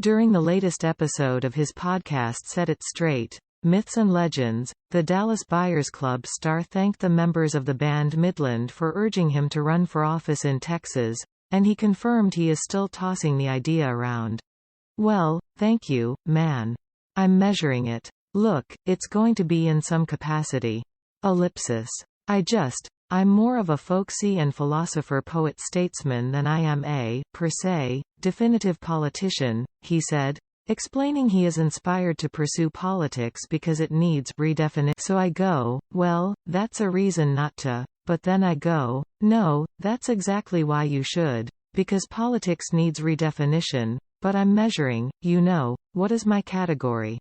During the latest episode of his podcast Set It Straight, Myths and Legends, the Dallas Buyers Club star thanked the members of the band Midland for urging him to run for office in Texas, and he confirmed he is still tossing the idea around. "Well, thank you, man. I'm measuring it. Look, it's going to be in some capacity. Ellipsis. I'm more of a folksy and philosopher-poet-statesman than I am a, per se, definitive politician," he said, explaining he is inspired to pursue politics because it needs redefinition. "So I go, well, that's a reason not to, but then I go, no, that's exactly why you should, because politics needs redefinition, but I'm measuring, what is my category?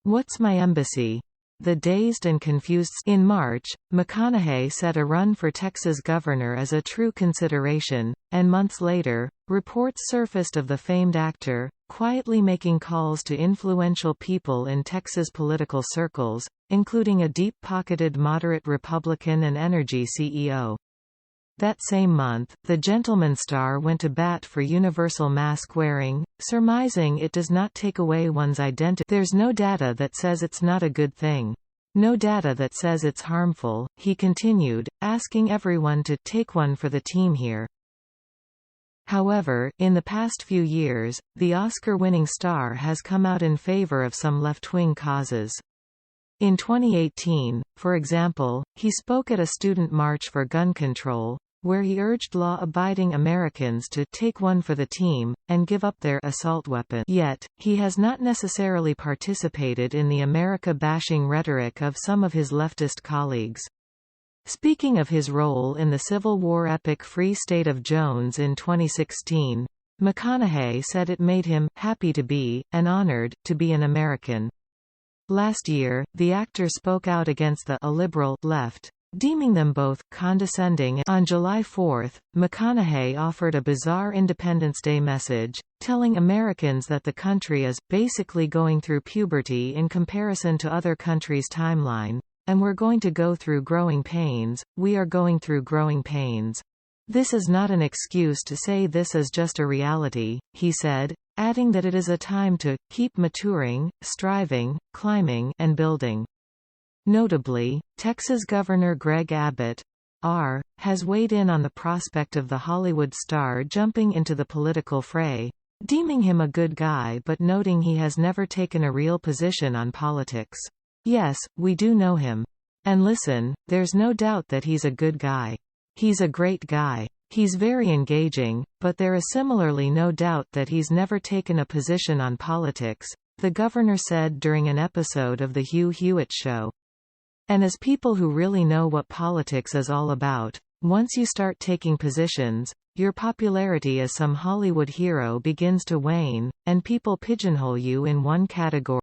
What's my embassy?" The dazed and confused. In March, McConaughey said a run for Texas governor is a true consideration, and months later, reports surfaced of the famed actor quietly making calls to influential people in Texas political circles, including a deep-pocketed moderate Republican and energy CEO. That same month, the Gentleman star went to bat for universal mask wearing, surmising it does not take away one's identity. "There's no data that says it's not a good thing. No data that says it's harmful," he continued, asking everyone to take one for the team here. However, in the past few years, the Oscar-winning star has come out in favor of some left-wing causes. In 2018, for example, he spoke at a student march for gun control, where he urged law-abiding Americans to take one for the team, and give up their assault weapon. Yet, he has not necessarily participated in the America-bashing rhetoric of some of his leftist colleagues. Speaking of his role in the Civil War epic Free State of Jones in 2016, McConaughey said it made him happy to be, and honored, to be an American. Last year, the actor spoke out against the illiberal left, deeming them both condescending. On July 4, McConaughey offered a bizarre Independence Day message, telling Americans that the country is basically going through puberty in comparison to other countries' timeline, and we're going to go through growing pains. We are going through growing pains. This is not an excuse to say this is just a reality, he said, adding that it is a time to keep maturing, striving, climbing, and building. Notably, Texas Governor Greg Abbott, has weighed in on the prospect of the Hollywood star jumping into the political fray, deeming him a good guy but noting he has never taken a real position on politics. "Yes, we do know him. And listen, there's no doubt that he's a good guy. He's a great guy. He's very engaging, but there is similarly no doubt that he's never taken a position on politics," the governor said during an episode of The Hugh Hewitt Show. "And as people who really know what politics is all about, once you start taking positions, your popularity as some Hollywood hero begins to wane, and people pigeonhole you in one category."